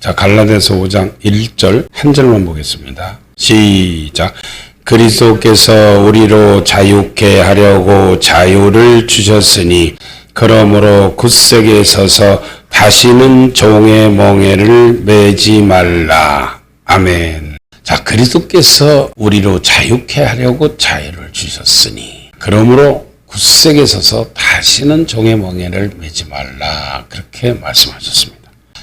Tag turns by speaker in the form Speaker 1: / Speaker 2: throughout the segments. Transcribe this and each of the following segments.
Speaker 1: 자, 갈라디아서 5장 1절 한 절만 보겠습니다. 시작. 그리스도께서 우리로 자유케 하려고 자유를 주셨으니 그러므로 굳세게 서서 다시는 종의 멍에를 매지 말라. 아멘. 자, 그리스도께서 우리로 자유케 하려고 자유를 주셨으니 그러므로 굳세게 서서 다시는 종의 멍에를 매지 말라. 그렇게 말씀하셨습니다.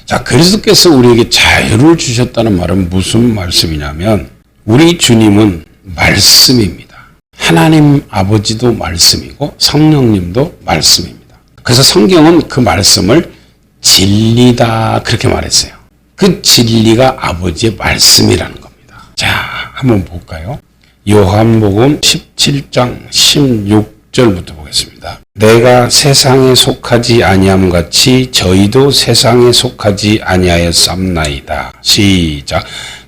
Speaker 1: 자, 그리스도께서 우리에게 자유를 주셨다는 말은 무슨 말씀이냐면 우리 주님은 말씀입니다. 하나님 아버지도 말씀이고 성령님도 말씀입니다. 그래서 성경은 그 말씀을 진리다 그렇게 말했어요. 그 진리가 아버지의 말씀이라는 겁니다. 자, 한번 볼까요? 요한복음 17장 16절부터 보겠습니다. 내가 세상에 속하지 아니함 같이 저희도 세상에 속하지 아니하였삼나이다. 시작.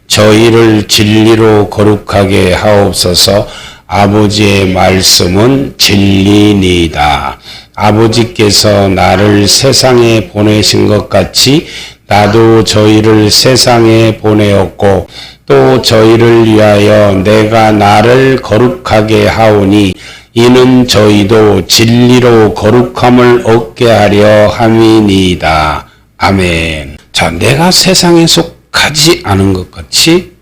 Speaker 1: 저희를 진리로 거룩하게 하옵소서. 아버지의 말씀은 진리니이다. 아버지께서 나를 세상에 보내신 것 같이 나도 저희를 세상에 보내었고 또 저희를 위하여 내가 나를 거룩하게 하오니 이는 저희도 진리로 거룩함을 얻게 하려 함이니이다. 아멘. 자, 내가 세상에 속하지 않은 것 같이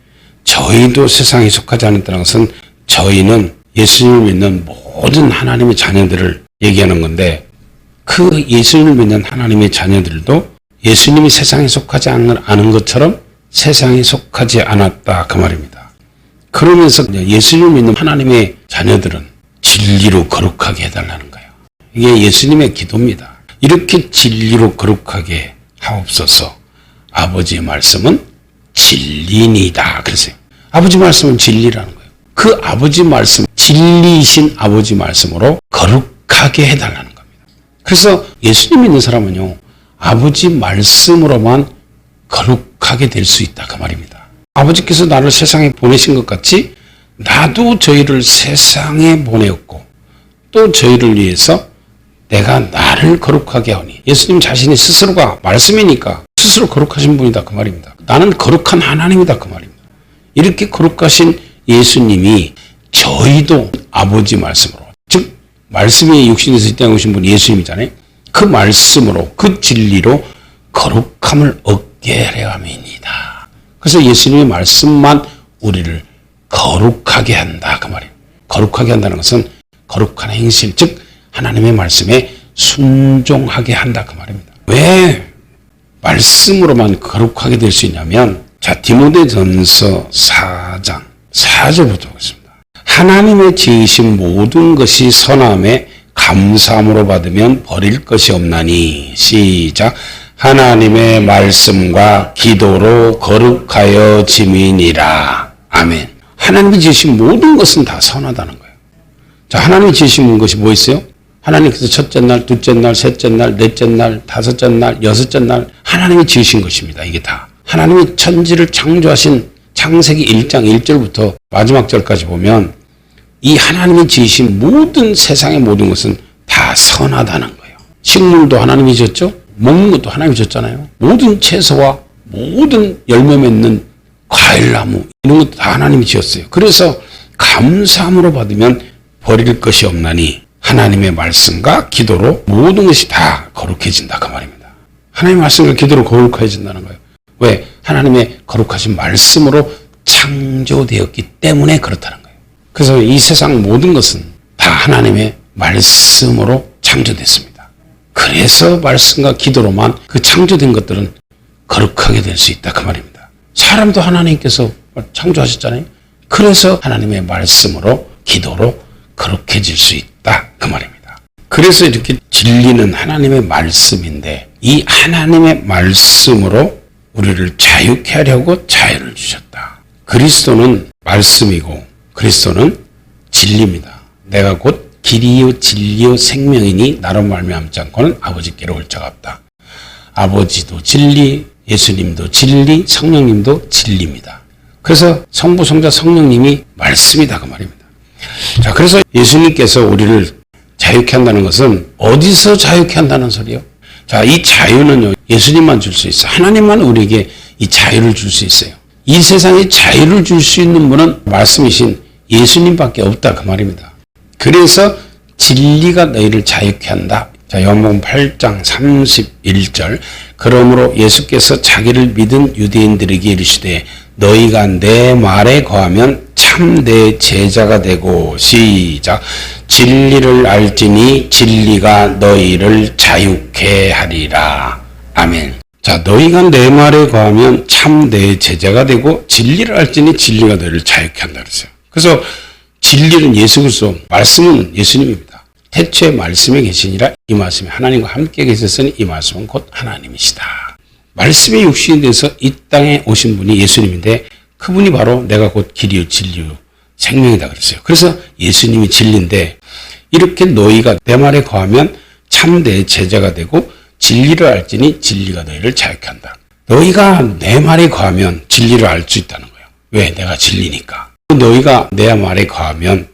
Speaker 1: 저희도 세상에 속하지 않았다는 것은 저희는 예수님을 믿는 모든 하나님의 자녀들을 얘기하는 건데 그 예수님을 믿는 하나님의 자녀들도 예수님이 세상에 속하지 않은 것처럼 세상에 속하지 않았다 그 말입니다. 그러면서 예수님을 믿는 하나님의 자녀들은 진리로 거룩하게 해달라는 거예요. 이게 예수님의 기도입니다. 이렇게 진리로 거룩하게 하옵소서. 아버지의 말씀은 진리니이다. 그랬어요. 아버지 말씀은 진리라는 거예요. 그 아버지 말씀, 진리이신 아버지 말씀으로 거룩하게 해달라는 겁니다. 그래서 예수님 믿는 사람은요, 아버지 말씀으로만 거룩하게 될 수 있다 그 말입니다. 아버지께서 나를 세상에 보내신 것 같이 나도 저희를 세상에 보내었고 또 저희를 위해서 내가 나를 거룩하게 하오니 예수님 자신이 스스로가 말씀이니까 스스로 거룩하신 분이다 그 말입니다. 나는 거룩한 하나님이다 그 말입니다. 이렇게 거룩하신 예수님이 저희도 아버지 말씀으로 즉 말씀이 육신에서 이 땅에 오신 분이 예수님이잖아요. 그 말씀으로 그 진리로 거룩함을 얻게 하려 함이니이다. 그래서 예수님의 말씀만 우리를 거룩하게 한다 그 말이에요. 거룩하게 한다는 것은 거룩한 행실 즉 하나님의 말씀에 순종하게 한다 그 말입니다. 왜 말씀으로만 거룩하게 될 수 있냐면 자 디모데전서 4장 4절부터 보겠습니다. 하나님의 지으신 모든 것이 선함에 감사함으로 받으면 버릴 것이 없나니 시작. 하나님의 말씀과 기도로 거룩하여 지미니라. 아멘. 하나님이 지으신 모든 것은 다 선하다는 거예요. 자, 하나님이 지으신 것이 뭐 있어요? 하나님께서 첫째 날, 둘째 날, 셋째 날, 넷째 날, 다섯째 날, 여섯째 날 하나님이 지으신 것입니다. 이게 다. 하나님이 천지를 창조하신 창세기 1장 1절부터 마지막 절까지 보면 이 하나님이 지으신 모든 세상의 모든 것은 다 선하다는 거예요. 식물도 하나님이 지었죠? 먹는 것도 하나님이 지었잖아요. 모든 채소와 모든 열매 맺는 과일나무 이런 것도 다 하나님이 지었어요. 그래서 감사함으로 받으면 버릴 것이 없나니 하나님의 말씀과 기도로 모든 것이 다 거룩해진다 그 말입니다. 하나님의 말씀과 기도로 거룩해진다는 거예요. 왜? 하나님의 거룩하신 말씀으로 창조되었기 때문에 그렇다는 거예요. 그래서 이 세상 모든 것은 다 하나님의 말씀으로 창조됐습니다. 그래서 말씀과 기도로만 그 창조된 것들은 거룩하게 될 수 있다 그 말입니다. 사람도 하나님께서 창조하셨잖아요. 그래서 하나님의 말씀으로 기도로 거룩해질 수 있다 그 말입니다. 그래서 이렇게 진리는 하나님의 말씀인데 이 하나님의 말씀으로 우리를 자유케 하려고 자유를 주셨다. 그리스도는 말씀이고 그리스도는 진리입니다. 내가 곧 길이요 진리요 생명이니 나로 말미암지 않고는 아버지께로 올 자가 없다. 아버지도 진리, 예수님도 진리, 성령님도 진리입니다. 그래서 성부, 성자, 성령님이 말씀이다 그 말입니다. 자, 그래서 예수님께서 우리를 자유케 한다는 것은 어디서 자유케 한다는 소리요? 자, 이 자유는요, 예수님만 줄 수 있어요. 하나님만 우리에게 이 자유를 줄 수 있어요. 이 세상에 자유를 줄 수 있는 분은 말씀이신 예수님밖에 없다 그 말입니다. 그래서 진리가 너희를 자유케 한다. 자, 요한복음 8장 31절. 그러므로 예수께서 자기를 믿은 유대인들에게 이르시되 너희가 내 말에 거하면 참 내 제자가 되고, 시작, 진리를 알지니 진리가 너희를 자유케 하리라. 아멘. 자, 너희가 내 말에 거하면 참 내 제자가 되고 진리를 알지니 진리가 너희를 자유케 한다 그랬어요. 그래서 진리는 예수 그리스도, 말씀은 예수님입니다. 태초에 말씀에 계시니라. 이 말씀이 하나님과 함께 계셨으니 이 말씀은 곧 하나님이시다. 말씀의 육신이 돼서 이 땅에 오신 분이 예수님인데 그분이 바로 내가 곧 길이요 진리요 생명이다 그랬어요. 그래서 예수님이 진리인데 이렇게 너희가 내 말에 거하면 참 내 제자가 되고 진리를 알지니 진리가 너희를 자유케 한다. 너희가 내 말에 거하면 진리를 알 수 있다는 거예요. 왜? 내가 진리니까. 너희가 내 말에 거하면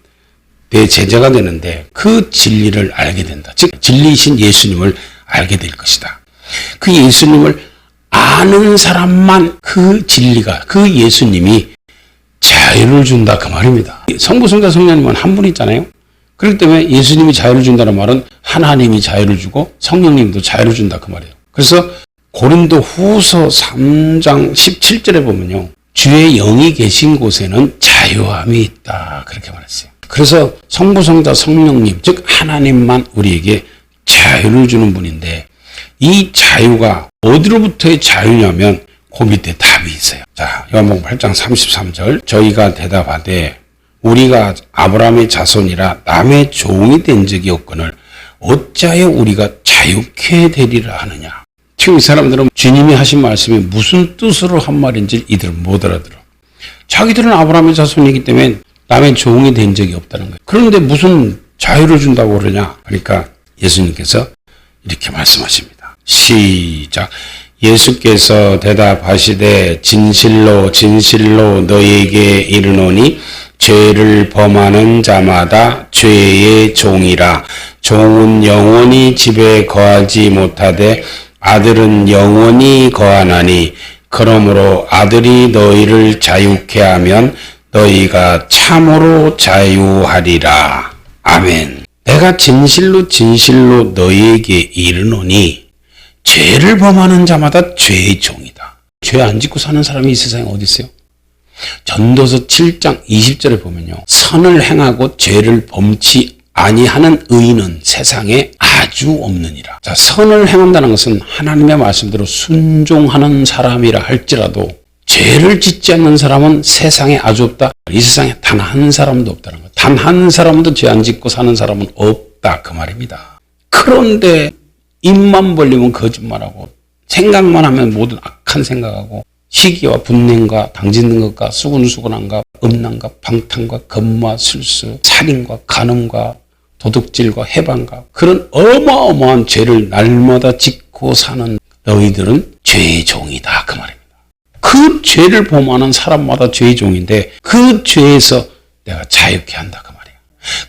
Speaker 1: 내 제자가 되는데 그 진리를 알게 된다. 즉 진리이신 예수님을 알게 될 것이다. 그 예수님을 아는 사람만 그 진리가, 그 예수님이 자유를 준다 그 말입니다. 성부, 성자, 성령님은 한 분 있잖아요. 그렇기 때문에 예수님이 자유를 준다는 말은 하나님이 자유를 주고 성령님도 자유를 준다 그 말이에요. 그래서 고린도 후서 3장 17절에 보면요, 주의 영이 계신 곳에는 자유함이 있다 그렇게 말했어요. 그래서 성부, 성자, 성령님 즉 하나님만 우리에게 자유를 주는 분인데 이 자유가 어디로부터의 자유냐면 그 밑에 답이 있어요. 자, 요한복음 8장 33절. 저희가 대답하되 우리가 아브라함의 자손이라 남의 종이 된 적이 없거늘 어찌하여 우리가 자유케 되리라 하느냐. 지금 이 사람들은 주님이 하신 말씀이 무슨 뜻으로 한 말인지 이들은 못 알아들어. 자기들은 아브라함의 자손이기 때문에 남의 종이 된 적이 없다는 거예요. 그런데 무슨 자유를 준다고 그러냐. 그러니까 예수님께서 이렇게 말씀하십니다. 시작. 예수께서 대답하시되 진실로 진실로 너희에게 이르노니 죄를 범하는 자마다 죄의 종이라. 종은 영원히 집에 거하지 못하되 아들은 영원히 거하나니 그러므로 아들이 너희를 자유케 하면 너희가 참으로 자유하리라. 아멘. 내가 진실로 진실로 너희에게 이르노니 죄를 범하는 자마다 죄의 종이다. 죄 안 짓고 사는 사람이 이 세상에 어디 있어요? 전도서 7장 20절에 보면요, 선을 행하고 죄를 범치 아니하는 의인은 세상에 아주 없느니라. 자, 선을 행한다는 것은 하나님의 말씀대로 순종하는 사람이라 할지라도 죄를 짓지 않는 사람은 세상에 아주 없다. 이 세상에 단 한 사람도 없다는 거예요. 단 한 사람도 죄 안 짓고 사는 사람은 없다 그 말입니다. 그런데 입만 벌리면 거짓말하고 생각만 하면 모든 악한 생각하고 시기와 분냉과 당짓는 것과 수군수군함과 음란과 방탕과 겁과 술수, 살인과 간음과 도둑질과 해방과 그런 어마어마한 죄를 날마다 짓고 사는 너희들은 죄의 종이다 그 말입니다. 그 죄를 범하는 사람마다 죄의 종인데 그 죄에서 내가 자유케 한다 그 말이에요.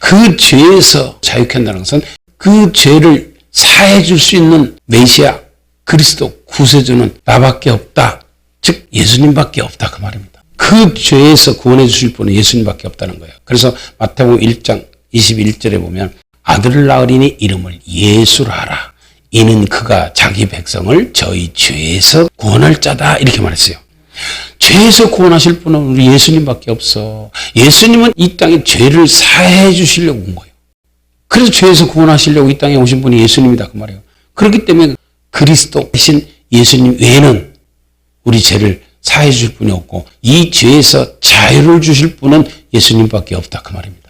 Speaker 1: 그 죄에서 자유케 한다는 것은 그 죄를 사해 줄 수 있는 메시아 그리스도 구세주는 나밖에 없다. 즉 예수님밖에 없다 그 말입니다. 그 죄에서 구원해 주실 분은 예수님밖에 없다는 거예요. 그래서 마태복음 1장 21절에 보면 아들을 낳으리니 이름을 예수라 하라. 이는 그가 자기 백성을 저희 죄에서 구원할 자다 이렇게 말했어요. 죄에서 구원하실 분은 우리 예수님밖에 없어. 예수님은 이 땅에 죄를 사해 주시려고 온 거예요. 그래서 죄에서 구원하시려고 이 땅에 오신 분이 예수님이다 그 말이에요. 그렇기 때문에 그리스도이신 예수님 외에는 우리 죄를 사해 주실 분이 없고 이 죄에서 자유를 주실 분은 예수님밖에 없다 그 말입니다.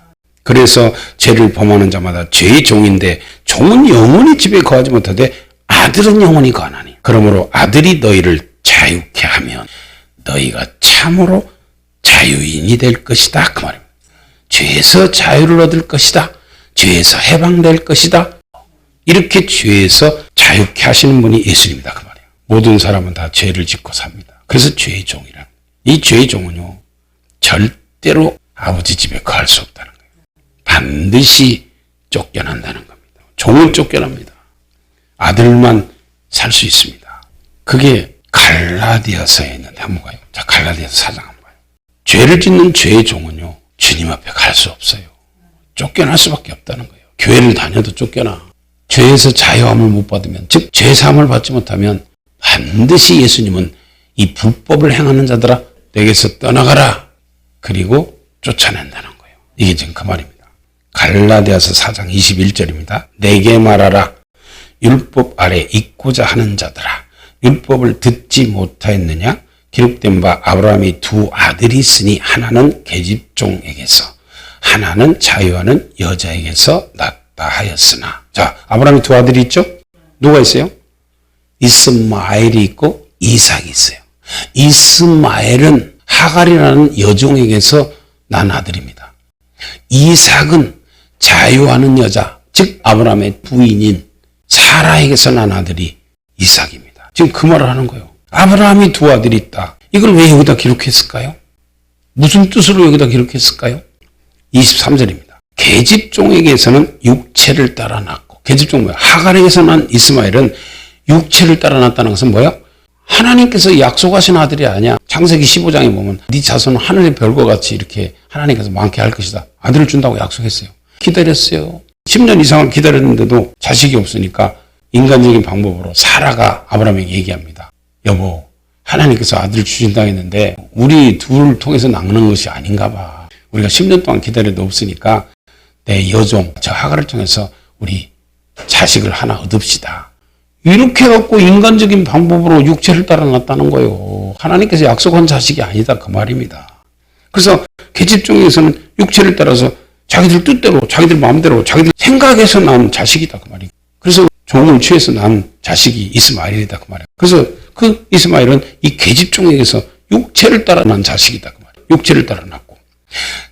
Speaker 1: 그래서 죄를 범하는 자마다 죄의 종인데 종은 영원히 집에 거하지 못하되 아들은 영원히 거하나니 그러므로 아들이 너희를 자유케 하면 너희가 참으로 자유인이 될 것이다 그 말입니다. 죄에서 자유를 얻을 것이다. 죄에서 해방될 것이다. 이렇게 죄에서 자유케 하시는 분이 예수님이다 그 말이에요. 모든 사람은 다 죄를 짓고 삽니다. 그래서 죄의 종이라. 이 죄의 종은요 절대로 아버지 집에 거할 수 없다는 거예요. 반드시 쫓겨난다는 겁니다. 종은 쫓겨납니다. 아들만 살 수 있습니다. 그게 갈라디아서에 있는데 한번 봐요. 자, 갈라디아서 4장 한번 봐요. 죄를 짓는 죄의 종은요, 주님 앞에 갈 수 없어요. 쫓겨날 수밖에 없다는 거예요. 교회를 다녀도 쫓겨나. 죄에서 자유함을 못 받으면, 즉 죄사함을 받지 못하면 반드시 예수님은 이 불법을 행하는 자들아 내게서 떠나가라. 그리고 쫓아낸다는 거예요. 이게 지금 그 말입니다. 갈라디아서 4장 21절입니다. 내게 말하라. 율법 아래 있고자 하는 자들아. 율법을 듣지 못하였느냐? 기록된 바 아브라함이 두 아들이 있으니 하나는 계집종에게서 하나는 자유하는 여자에게서 낳다 하였으나. 자, 아브라함이 두 아들이 있죠? 누가 있어요? 이스마엘이 있고 이삭이 있어요. 이스마엘은 하갈이라는 여종에게서 난 아들입니다. 이삭은 자유하는 여자, 즉 아브라함의 부인인 사라에게서 난 아들이 이삭입니다. 지금 그 말을 하는 거예요. 아브라함이 두 아들이 있다. 이걸 왜 여기다 기록했을까요? 무슨 뜻으로 여기다 기록했을까요? 23절입니다. 계집종에게서는 육체를 따라 낳고, 계집종 뭐야? 하갈에게서 난 이스마엘은 육체를 따라 낳았다는 것은 뭐야? 하나님께서 약속하신 아들이 아니야. 창세기 15장에 보면 네 자손은 하늘의 별과 같이 이렇게 하나님께서 많게 할 것이다. 아들을 준다고 약속했어요. 기다렸어요. 10년 이상을 기다렸는데도 자식이 없으니까 인간적인 방법으로 사라가 아브라함에게 얘기합니다. 여보, 하나님께서 아들을 주신다고 했는데 우리 둘을 통해서 낳는 것이 아닌가 봐. 우리가 10년 동안 기다려도 없으니까 내 여종 저 하갈을 통해서 우리 자식을 하나 얻읍시다. 이렇게 해갖고 인간적인 방법으로 육체를 따라 낳았다는 거예요. 하나님께서 약속한 자식이 아니다 그 말입니다. 그래서 계집종에서는 육체를 따라서 자기들 뜻대로, 자기들 마음대로, 자기들 생각해서 낳은 자식이다 그 말이에요. 그래서 종을 취해서 낳은 자식이 이스마엘이다 그 말이에요. 그래서 그 이스마엘은 이 계집종에게서 육체를 따라 낳은 자식이다 그 말이에요. 육체를 따라 낳고,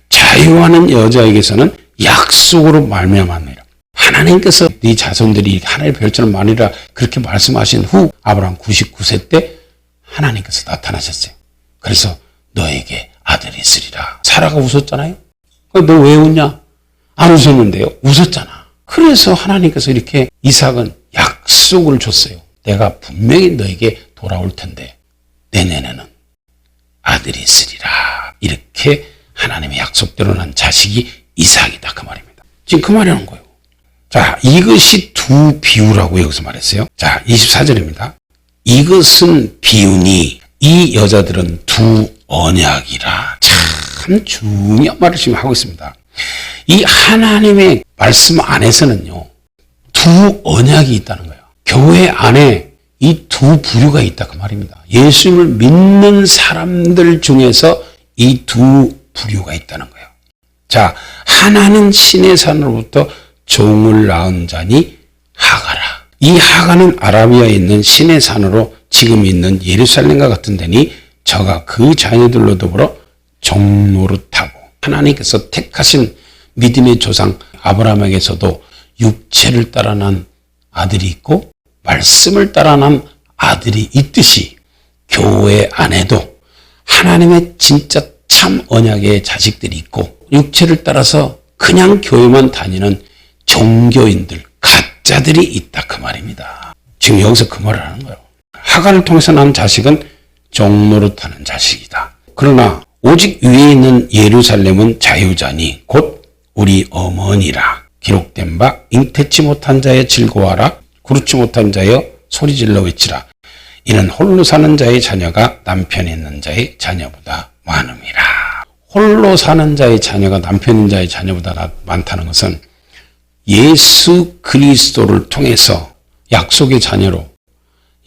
Speaker 1: 자유하는 여자에게서는 약속으로 말미암았느니라. 하나님께서 네 자손들이 하나님의 별처럼 많으리라 그렇게 말씀하신 후 아브라함 99세 때 하나님께서 나타나셨어요. 그래서 너에게 아들이 있으리라. 사라가 웃었잖아요. 너 왜 웃냐? 안 웃었는데요. 웃었잖아. 그래서 하나님께서 이렇게 이삭은 약속을 줬어요. 내가 분명히 너에게 돌아올 텐데 내년에는 아들이 있으리라. 이렇게 하나님의 약속대로 난 자식이 이삭이다 그 말입니다. 지금 그 말이라는 거예요. 자, 이것이 두 비유라고 여기서 말했어요. 자, 24절입니다. 이것은 비유니 이 여자들은 두 언약이라. 참 중요한 말을 지금 하고 있습니다. 이 하나님의 말씀 안에서는요, 두 언약이 있다는 거예요. 교회 안에 이 두 부류가 있다 그 말입니다. 예수님을 믿는 사람들 중에서 이 두 부류가 있다는 거예요. 자, 하나는 신의 산으로부터 종을 낳은 자니 하가라. 이 하가는 아라비아에 있는 신의 산으로 지금 있는 예루살렘과 같은 데니 저가 그 자녀들로 더불어 종노릇하고 하나님께서 택하신 믿음의 조상 아브라함에게서도 육체를 따라 난 아들이 있고 말씀을 따라 난 아들이 있듯이 교회 안에도 하나님의 진짜 참 언약의 자식들이 있고 육체를 따라서 그냥 교회만 다니는 종교인들, 가짜들이 있다 그 말입니다. 지금 여기서 그 말을 하는 거예요. 하갈을 통해서 난 자식은 종노릇하는 자식이다. 그러나 오직 위에 있는 예루살렘은 자유자니 곧 우리 어머니라. 기록된 바 잉태치 못한 자여 즐거워하라. 그렇지 못한 자여 소리질러 외치라. 이는 홀로 사는 자의 자녀가 남편 있는 자의 자녀보다 많음이라. 홀로 사는 자의 자녀가 남편 있는 자의 자녀보다 많다는 것은 예수 그리스도를 통해서 약속의 자녀로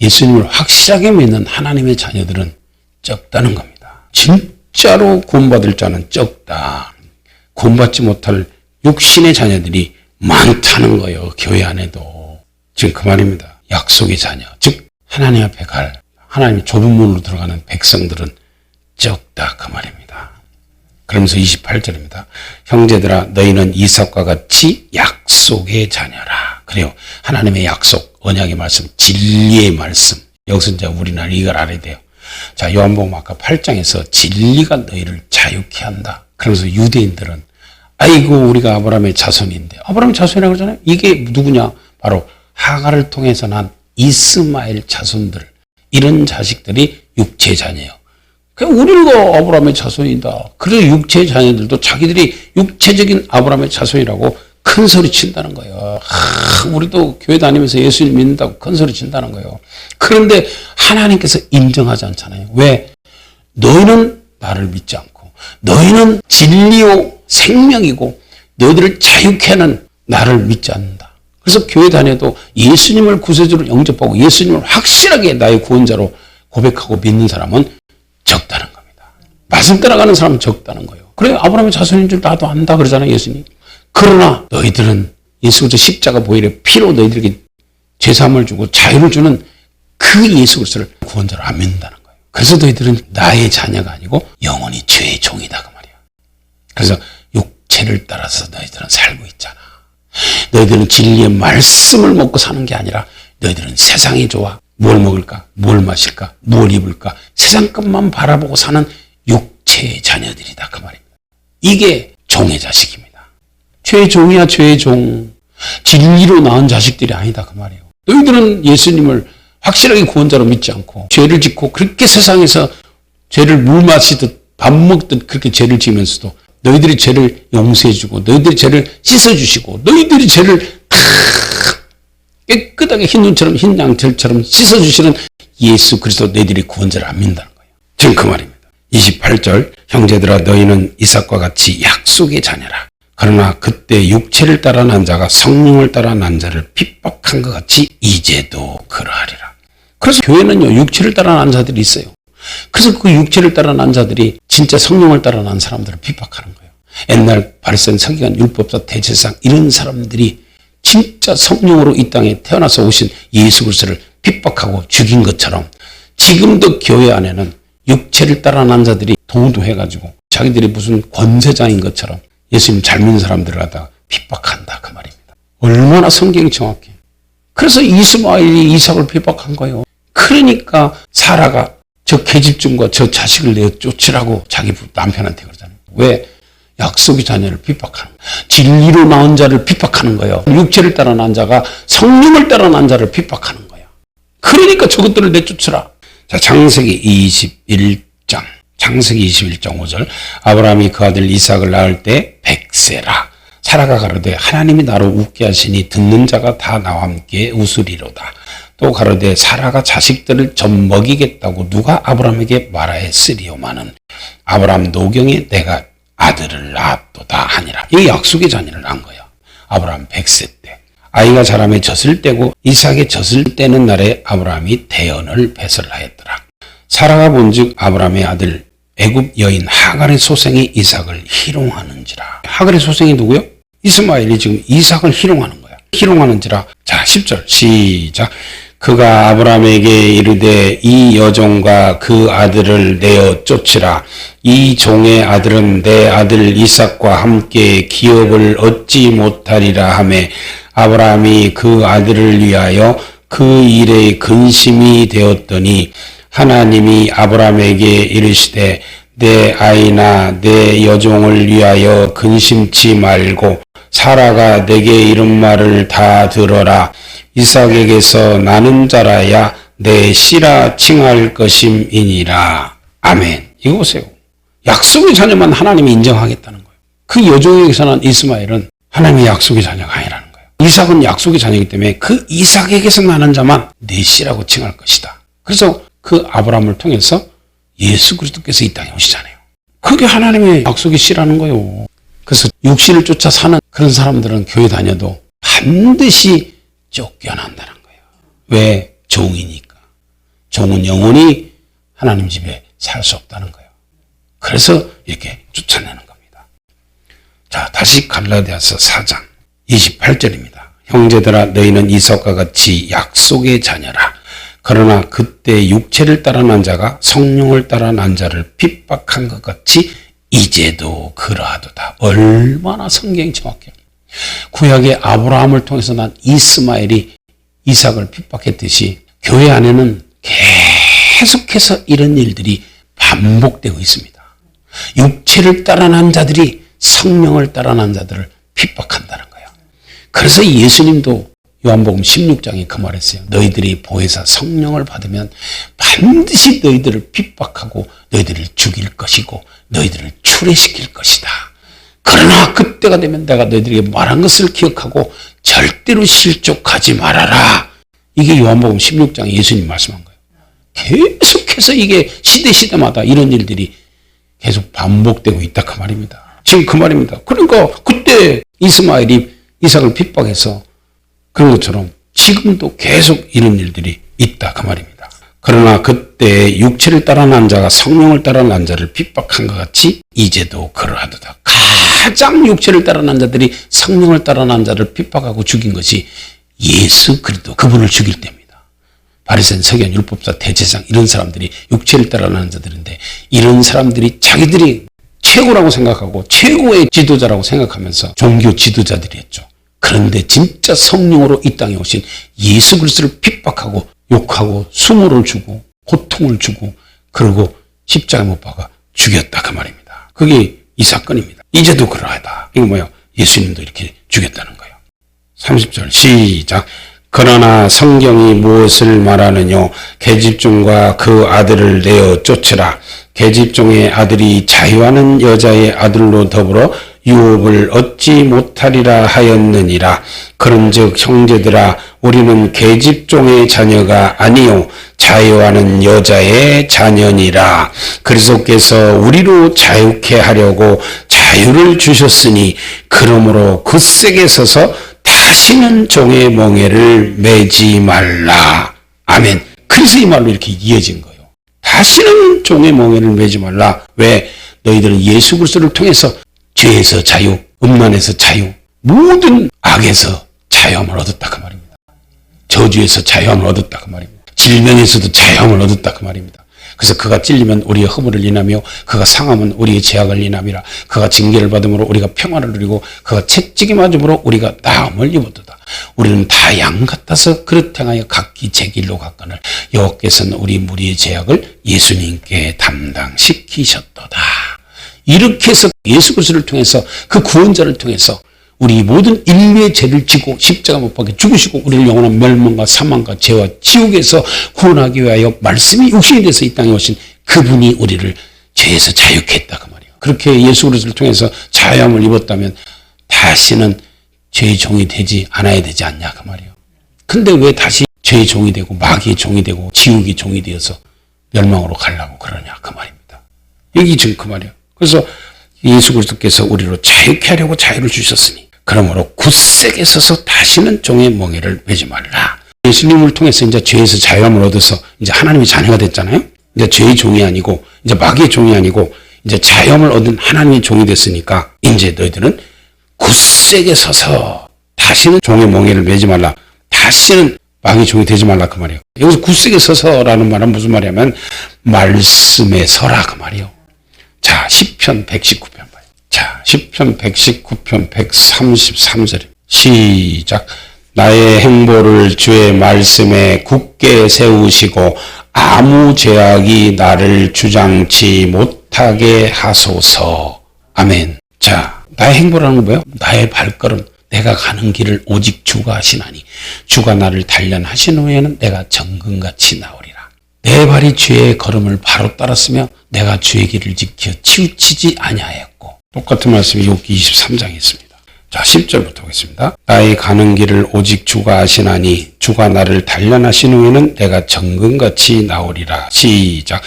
Speaker 1: 예수님을 확실하게 믿는 하나님의 자녀들은 적다는 겁니다. 진짜로 구원받을 자는 적다. 구원받지 못할 육신의 자녀들이 많다는 거예요. 교회 안에도. 지금 그 말입니다. 약속의 자녀, 즉 하나님 앞에 갈 하나님의 좁은 문으로 들어가는 백성들은 적다 그 말입니다. 그러면서 28절입니다. 형제들아 너희는 이삭과 같이 약속의 자녀라. 그래요. 하나님의 약속, 언약의 말씀, 진리의 말씀. 여기서 이제 우리는 이걸 알아야 돼요. 자, 요한복음 아까 8장에서 진리가 너희를 자유케 한다. 그러면서 유대인들은 아이고 우리가 아브라함의 자손인데 아브라함의 자손이라고 그러잖아요. 이게 누구냐? 바로 하갈을 통해서 난 이스마엘 자손들, 이런 자식들이 육체 자녀예요. 우리도 아브라함의 자손이다. 그래서 육체 자녀들도 자기들이 육체적인 아브라함의 자손이라고 큰 소리 친다는 거예요. 우리도 교회 다니면서 예수님 믿는다고 큰 소리 친다는 거예요. 그런데 하나님께서 인정하지 않잖아요. 왜? 너희는 나를 믿지 않고, 너희는 진리요 생명이고, 너희들을 자유케 하는 나를 믿지 않는다. 그래서 교회 다녀도 예수님을 구세주로 영접하고 예수님을 확실하게 나의 구원자로 고백하고 믿는 사람은 적다는 겁니다. 말씀 따라가는 사람은 적다는 거예요. 그래, 아브라함의 자손인 줄 나도 안다 그러잖아요, 예수님. 그러나 너희들은 예수 그리스도 십자가 보혈의 피로 너희들에게 죄사함을 주고 자유를 주는 그 예수 그리스도를 구원자로 안 믿는다는 거예요. 그래서 너희들은 나의 자녀가 아니고 영원히 죄의 종이다 그 말이야. 그래서 육체를 따라서 너희들은 살고 있잖아. 너희들은 진리의 말씀을 먹고 사는 게 아니라 너희들은 세상이 좋아. 뭘 먹을까? 뭘 마실까? 뭘 입을까? 세상 것만 바라보고 사는 육체의 자녀들이다 그 말입니다. 이게 종의 자식입니다. 죄의 종이야, 죄의 종. 진리로 낳은 자식들이 아니다 그 말이에요. 너희들은 예수님을 확실하게 구원자로 믿지 않고 죄를 짓고 그렇게 세상에서 죄를 물 마시듯 밥 먹듯 그렇게 죄를 지으면서도 너희들이 죄를 용서해주고 너희들이 죄를 씻어주시고 너희들이 죄를 다 깨끗하게 흰 눈처럼 흰 양털처럼 씻어주시는 예수 그리스도 너희들이 구원자를 안 믿는다는 거예요. 지금 그 말입니다. 28절 형제들아 너희는 이삭과 같이 약속의 자녀라. 그러나 그때 육체를 따라 난 자가 성령을 따라 난 자를 핍박한 것 같이 이제도 그러하리라. 그래서 교회는요 육체를 따라 난 자들이 있어요. 그래서 그 육체를 따라 난 자들이 진짜 성령을 따라 난 사람들을 핍박하는 거예요. 옛날 바리새인 서기관 율법사 대제사장 이런 사람들이 진짜 성령으로 이 땅에 태어나서 오신 예수 그리스도를 핍박하고 죽인 것처럼 지금도 교회 안에는 육체를 따라 난 자들이 도도해가지고 자기들이 무슨 권세자인 것처럼 예수님 잘 믿는 사람들을 갖다가 핍박한다 그 말입니다. 얼마나 성경이 정확해. 그래서 이스마엘이 이삭을 핍박한 거예요. 그러니까 사라가 저 계집종과 저 자식을 내어 쫓으라고 자기 남편한테 그러잖아요. 왜? 약속의 자녀를 핍박하는 거예요. 진리로 낳은 자를 핍박하는 거예요. 육체를 따라 낳은 자가 성령을 따라 낳은 자를 핍박하는 거예요. 그러니까 저것들을 내쫓으라. 자, 창세기 21장. 창세기 21장 5절 아브라함이 그 아들 이삭을 낳을 때 100세라. 사라가 가로되 하나님이 나로 웃게 하시니 듣는 자가 다 나와 함께 웃으리로다. 또 가로되 사라가 자식들을 좀 먹이겠다고 누가 아브라함에게 말하였으리요마는 아브라함 노경에 내가 아들을 낳았도다 하니라. 이 약속의 자녀를 낳은 거야. 아브라함 100세 때. 아이가 자라매 젖을 떼고 이삭의 젖을 떼는 날에 아브라함이 대언을 배설하였더라. 사라가 본즉 아브라함의 아들 애굽 여인 하갈의 소생이 이삭을 희롱하는지라. 하갈의 소생이 누구요? 이스마엘이 지금 이삭을 희롱하는 거야. 희롱하는지라. 자, 10절 시작. 그가 아브라함에게 이르되 이 여종과 그 아들을 내어 쫓으라. 이 종의 아들은 내 아들 이삭과 함께 기업을 얻지 못하리라 하매 아브라함이 그 아들을 위하여 그 일에 근심이 되었더니 하나님이 아브라함에게 이르시되 내 아이나 내 여종을 위하여 근심치 말고 사라가 내게 이른 말을 다 들어라. 이삭에게서 나는 자라야 내 씨라 칭할 것임이니라. 아멘. 이거 보세요. 약속의 자녀만 하나님이 인정하겠다는 거예요. 그 여종에게서 난 이스마엘은 하나님의 약속의 자녀가 아니라는 거예요. 이삭은 약속의 자녀이기 때문에 그 이삭에게서 나는 자만 내 씨라고 칭할 것이다. 그래서 그 아브라함을 통해서 예수 그리스도께서 이 땅에 오시잖아요. 그게 하나님의 약속의 씨라는 거예요. 그래서 육신을 쫓아 사는 그런 사람들은 교회 다녀도 반드시 쫓겨난다는 거예요. 왜? 종이니까. 종은 영원히 하나님 집에 살 수 없다는 거예요. 그래서 이렇게 쫓아내는 겁니다. 자, 다시 갈라디아서 4장 28절입니다. 형제들아 너희는 이삭과 같이 약속의 자녀라. 그러나 그때 육체를 따라 난 자가 성령을 따라 난 자를 핍박한 것 같이 이제도 그러하도다. 얼마나 성경이 정확해요. 구약의 아브라함을 통해서 난 이스마엘이 이삭을 핍박했듯이 교회 안에는 계속해서 이런 일들이 반복되고 있습니다. 육체를 따라 난 자들이 성령을 따라 난 자들을 핍박한다는 거예요. 그래서 예수님도 요한복음 16장에 그 말했어요. 너희들이 보혜사 성령을 받으면 반드시 너희들을 핍박하고 너희들을 죽일 것이고 너희들을 추례시킬 것이다. 그러나 그때가 되면 내가 너희들에게 말한 것을 기억하고 절대로 실족하지 말아라. 이게 요한복음 16장에 예수님 말씀한 거예요. 계속해서 이게 시대마다 이런 일들이 계속 반복되고 있다 그 말입니다. 지금 그 말입니다. 그러니까 그때 이스마엘이 이삭을 핍박해서 그런 것처럼 지금도 계속 이런 일들이 있다 그 말입니다. 그러나 그때 육체를 따라 난 자가 성령을 따라 난 자를 핍박한 것 같이 이제도 그러하도다. 가장 육체를 따라 난 자들이 성령을 따라 난 자를 핍박하고 죽인 것이 예수 그리스도 그분을 죽일 때입니다. 바리새인 서기관 율법사 대제사장 이런 사람들이 육체를 따라 나는 자들인데 이런 사람들이 자기들이 최고라고 생각하고 최고의 지도자라고 생각하면서 종교 지도자들이었죠. 그런데 진짜 성령으로 이 땅에 오신 예수 그리스도를 핍박하고 욕하고 수모를 주고 고통을 주고 그러고 십자가에 못 박아 죽였다 그 말입니다. 그게 이 사건입니다. 이제도 그러하다. 이거 뭐예요? 예수님도 이렇게 죽였다는 거예요. 30절 시작. 그러나 성경이 무엇을 말하느뇨? 계집종과 그 아들을 내어 쫓으라. 계집종의 아들이 자유하는 여자의 아들로 더불어 유업을 얻지 못하리라 하였느니라. 그런즉 형제들아 우리는 계집종의 자녀가 아니요 자유하는 여자의 자녀니라. 그리스도께서 우리로 자유케 하려고 자유를 주셨으니 그러므로 굳세게 서서 다시는 종의 멍에를 매지 말라. 아멘. 그래서 이 말로 이렇게 이어진 거예요. 다시는 종의 멍에를 매지 말라. 왜? 너희들은 예수 그리스도를 통해서 죄에서 자유, 음란에서 자유, 모든 악에서 자유함을 얻었다 그 말입니다. 저주에서 자유함을 얻었다 그 말입니다. 질병에서도 자유함을 얻었다 그 말입니다. 그래서 그가 찔리면 우리의 허물을 인하며 그가 상하면 우리의 죄악을 인함이라. 그가 징계를 받음으로 우리가 평안을 누리고 그가 채찍이 맞음으로 우리가 나음을 입었도다. 우리는 다 양 같아서 그릇 행하여 각기 제 길로 갔거늘 여호와께서는 우리 무리의 죄악을 예수님께 담당시키셨도다. 이렇게 해서 예수 그리스도를 통해서 그 구원자를 통해서 우리 모든 인류의 죄를 지고 십자가 못 박혀 죽으시고 우리를 영원한 멸망과 사망과 죄와 지옥에서 구원하기 위하여 말씀이 육신이 돼서 이 땅에 오신 그분이 우리를 죄에서 자유케 했다 그 말이에요. 그렇게 예수 그리스도를 통해서 자유함을 입었다면 다시는 죄의 종이 되지 않아야 되지 않냐 그 말이에요. 근데 왜 다시 죄의 종이 되고 마귀의 종이 되고 지옥의 종이 되어서 멸망으로 가려고 그러냐 그 말입니다. 여기 지금 그 말이에요. 그래서 예수 그리스도께서 우리로 자유케 하려고 자유를 주셨으니 그러므로 굳세게 서서 다시는 종의 멍에를 매지 말라. 예수님을 통해서 이제 죄에서 자유함을 얻어서 이제 하나님의 자녀가 됐잖아요. 이제 죄의 종이 아니고 이제 마귀의 종이 아니고 이제 자유함을 얻은 하나님의 종이 됐으니까 이제 너희들은 굳세게 서서 다시는 종의 멍에를 매지 말라. 다시는 마귀의 종이 되지 말라 그 말이에요. 여기서 굳세게 서서라는 말은 무슨 말이냐면 말씀에 서라 그 말이에요. 자, 시편 119편 봐요. 자, 시편 119편 133절 시작. 나의 행보를 주의 말씀에 굳게 세우시고 아무 죄악이 나를 주장치 못하게 하소서. 아멘. 자, 나의 행보라는 건 뭐예요? 나의 발걸음, 내가 가는 길을 오직 주가 하시나니 주가 나를 단련하신 후에는 내가 정금같이 나오리라. 내 발이 주의 걸음을 바로 따랐으며 내가 주의 길을 지켜 치우치지 아니하였고. 똑같은 말씀이 욥기 23장에 있습니다. 자, 10절부터 보겠습니다. 나의 가는 길을 오직 주가 아시나니 주가 나를 단련하신 후에는 내가 정금같이 나오리라. 시작.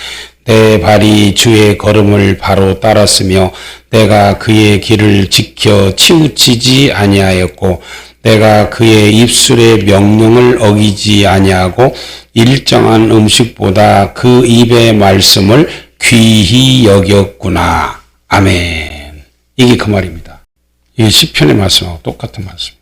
Speaker 1: 내 발이 주의 걸음을 바로 따랐으며 내가 그의 길을 지켜 치우치지 아니하였고 내가 그의 입술의 명령을 어기지 아니하고 일정한 음식보다 그 입의 말씀을 귀히 여겼구나. 아멘. 이게 그 말입니다. 이 시편의 말씀하고 똑같은 말씀.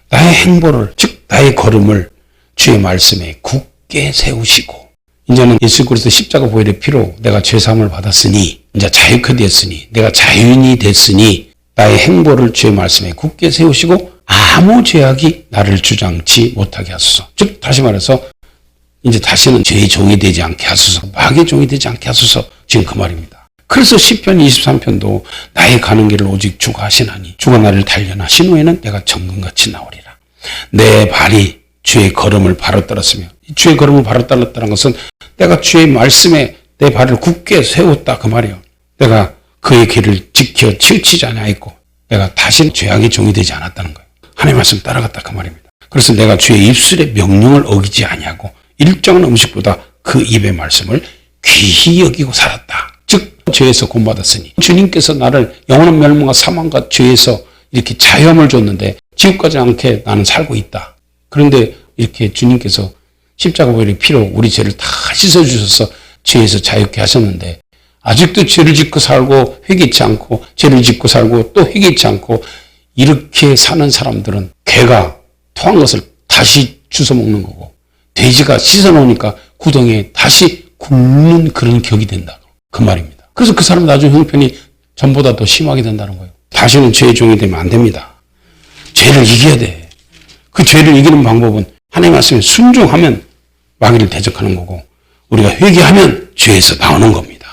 Speaker 1: 나의 행보를, 즉 나의 걸음을 주의 말씀에 굳게 세우시고 이제는 예수 그리스도 십자가 보혈의 피로 내가 죄사함을 받았으니 이제 자유케 됐으니 내가 자유인이 됐으니 나의 행보를 주의 말씀에 굳게 세우시고 아무 죄악이 나를 주장치 못하게 하소서. 즉 다시 말해서 이제 다시는 죄의 종이 되지 않게 하소서. 마귀의 종이 되지 않게 하소서. 지금 그 말입니다. 그래서 시편 23편도 나의 가는 길을 오직 주가 하시나니 주가 나를 단련하신 후에는 내가 정금같이 나오리라. 내 발이 주의 걸음을 바로 따랐으며, 주의 걸음을 바로 따랐다는 것은 내가 주의 말씀에 내 발을 굳게 세웠다 그 말이에요. 내가 그의 길을 지켜 치우치지 아니하였고 내가 다시 죄악의 종이 되지 않았다는 거예요. 하나님의 말씀 따라갔다 그 말입니다. 그래서 내가 주의 입술의 명령을 어기지 아니하고 일정한 음식보다 그 입의 말씀을 귀히 여기고 살았다. 즉 죄에서 구원받았으니 주님께서 나를 영원한 멸망과 사망과 죄에서 이렇게 자유함을 줬는데 지옥 가지 않게 나는 살고 있다. 그런데 이렇게 주님께서 십자가의 피로 우리 죄를 다 씻어주셔서 죄에서 자유케 하셨는데 아직도 죄를 짓고 살고 회개치 않고 죄를 짓고 살고 또 회개치 않고 이렇게 사는 사람들은 개가 토한 것을 다시 주워 먹는 거고 돼지가 씻어놓으니까 구덩이에 다시 굶는 그런 격이 된다. 그 말입니다. 그래서 그 사람 나중에 형편이 전보다 더 심하게 된다는 거예요. 다시는 죄의 종이 되면 안 됩니다. 죄를 이겨야 돼. 그 죄를 이기는 방법은 하나님의 말씀에 순종하면 마귀를 대적하는 거고 우리가 회개하면 죄에서 나오는 겁니다.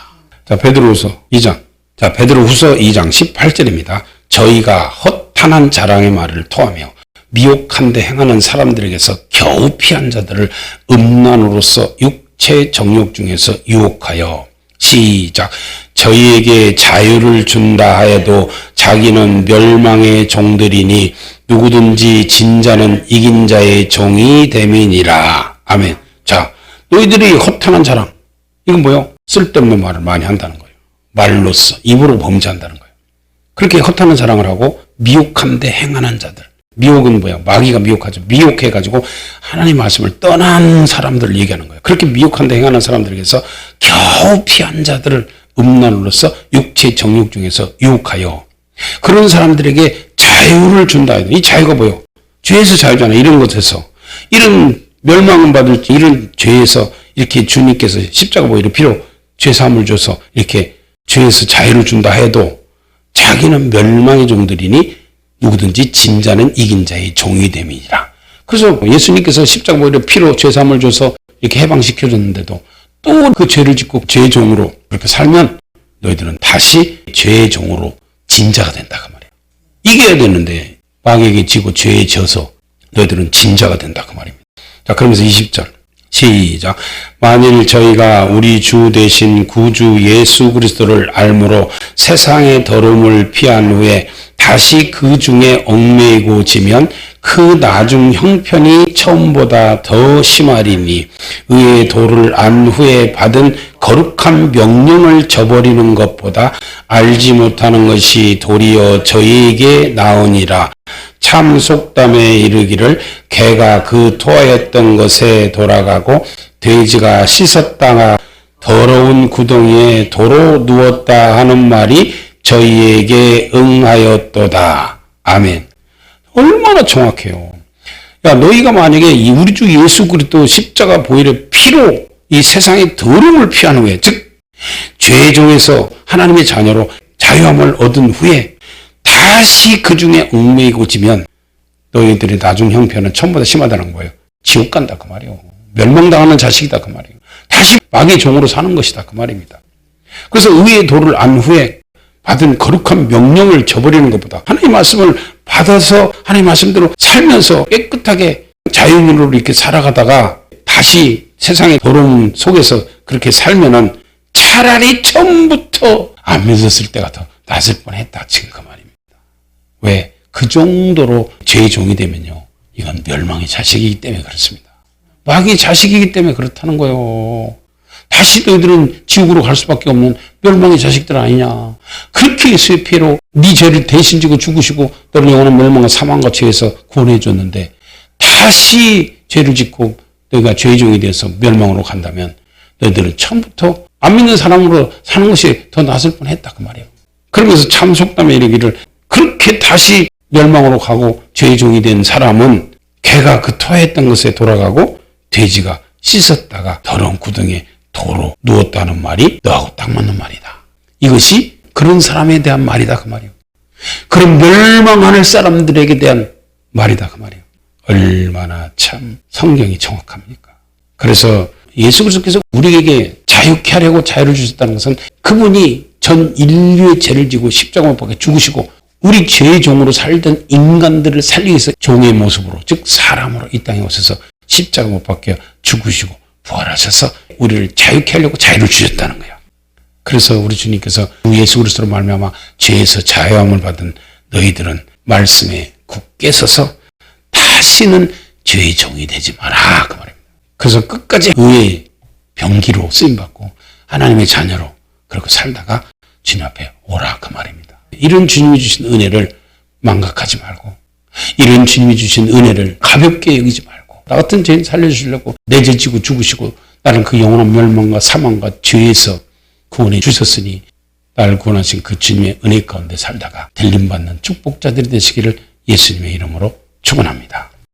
Speaker 1: 자, 베드로후서 2장. 자, 베드로후서 2장 18절입니다. 저희가 허탄한 자랑의 말을 토하며 미혹한 데 행하는 사람들에게서 겨우 피한 자들을 음란으로서 육체 정욕 중에서 유혹하여 시작. 저희에게 자유를 준다 하여도 자기는 멸망의 종들이니 누구든지 진 자는 이긴 자의 종이 됨이니라. 아멘. 자, 너희들이 허탄한 자랑. 이건 뭐요? 쓸데없는 말을 많이 한다는 거예요. 말로써 입으로 범죄한다는 거예요. 그렇게 허탄한 자랑을 하고 미혹한 데 행하는 자들. 미혹은 뭐야? 마귀가 미혹하죠. 미혹해가지고 하나님 말씀을 떠난 사람들을 얘기하는 거예요. 그렇게 미혹한 데 행하는 사람들에게서 겨우 피한 자들을 음란으로서 육체 정욕 중에서 유혹하여 그런 사람들에게 자유를 준다. 이 자유가 뭐요? 죄에서 자유잖아요. 이런 것에서. 이런 멸망을 받을 이런 죄에서 이렇게 주님께서 십자가 보이를 피로 죄사함을 줘서 이렇게 죄에서 자유를 준다 해도 자기는 멸망의 종들이니 누구든지 진 자는 이긴 자의 종이 됨이니라. 그래서 예수님께서 십자가 보이를 피로 죄사함을 줘서 이렇게 해방시켜줬는데도 또 그 죄를 짓고 죄의 종으로 그렇게 살면 너희들은 다시 죄의 종으로 진 자가 된다 그 말이에요. 이겨야 되는데 마귀에게 지고 죄에 져서 너희들은 진 자가 된다 그 말입니다. 자, 그러면서 20절 시작. 만일 저희가 우리 주 대신 구주 예수 그리스도를 알므로 세상의 더러움을 피한 후에 다시 그 중에 얽매이고 지면 그 나중 형편이 처음보다 더 심하리니 의의 도를 안 후에 받은 거룩한 명령을 저버리는 것보다 알지 못하는 것이 도리어 저희에게 나으니라. 참 속담에 이르기를 개가 그 토하였던 것에 돌아가고 돼지가 씻었다가 더러운 구덩이에 도로 누웠다 하는 말이 저희에게 응하였도다. 아멘. 얼마나 정확해요. 야, 너희가 만약에 이 우리 주 예수 그리스도 십자가 보혈의 피로 이 세상의 더러움을 피한 후에, 즉 죄의 종에서 하나님의 자녀로 자유함을 얻은 후에 다시 그 중에 얽매이고 지면 너희들의 나중 형편은 처음보다 심하다는 거예요. 지옥 간다 그 말이에요. 멸망당하는 자식이다 그 말이에요. 다시 마귀의 종으로 사는 것이다 그 말입니다. 그래서 의의 도를 안 후에 받은 거룩한 명령을 저버리는 것보다 하나님의 말씀을 받아서 하나님의 말씀대로 살면서 깨끗하게 자유인으로 이렇게 살아가다가 다시 세상의 더러움 속에서 그렇게 살면은 차라리 처음부터 안 믿었을 때가 더 낫을 뻔했다 지금 그 말입니다. 왜? 그 정도로 죄의 종이 되면요, 이건 멸망의 자식이기 때문에 그렇습니다. 마귀의 자식이기 때문에 그렇다는 거예요. 다시 너희들은 지옥으로 갈 수밖에 없는 멸망의 자식들 아니냐. 그렇게 예수의 피로 네 죄를 대신 지고 죽으시고 너를 영원한 멸망과 사망과 죄에서 구원해 줬는데 다시 죄를 짓고 너희가 죄의 종이 되어서 멸망으로 간다면 너희들은 처음부터 안 믿는 사람으로 사는 것이 더 낫을 뻔했다 그 말이에요. 그러면서 참 속담에 이르기를 그렇게 다시 멸망으로 가고 죄의 종이 된 사람은 개가 그 토했던 것에 돌아가고 돼지가 씻었다가 더러운 구덩이에 도로 누웠다는 말이 너하고 딱 맞는 말이다. 이것이 그런 사람에 대한 말이다 그 말이에요. 그런 멸망하는 사람들에게 대한 말이다 그 말이에요. 얼마나 참 성경이 정확합니까? 그래서 예수 그리스도께서 우리에게 자유케 하려고 자유를 주셨다는 것은 그분이 전 인류의 죄를 지고 십자가에 못 박혀 죽으시고 우리 죄의 종으로 살던 인간들을 살리기 위해서 종의 모습으로, 즉 사람으로 이 땅에 오셔서 십자가 못 박혀 죽으시고 부활하셔서 우리를 자유케 하려고 자유를 주셨다는 거예요. 그래서 우리 주님께서 예수 그리스도로 말미암아 죄에서 자유함을 받은 너희들은 말씀에 굳게 서서 다시는 죄의 종이 되지 마라, 그 말입니다. 그래서 끝까지 의의 병기로 쓰임받고 하나님의 자녀로 그렇게 살다가 주님 앞에 오라, 그 말입니다. 이런 주님이 주신 은혜를 망각하지 말고, 이런 주님이 주신 은혜를 가볍게 여기지 말고, 나 같은 죄인 살려주시려고 내 죄 지고 죽으시고 나는 그 영원한 멸망과 사망과 죄에서 구원해 주셨으니 나를 구원하신 그 주님의 은혜 가운데 살다가 들림받는 축복자들이 되시기를 예수님의 이름으로 축원합니다.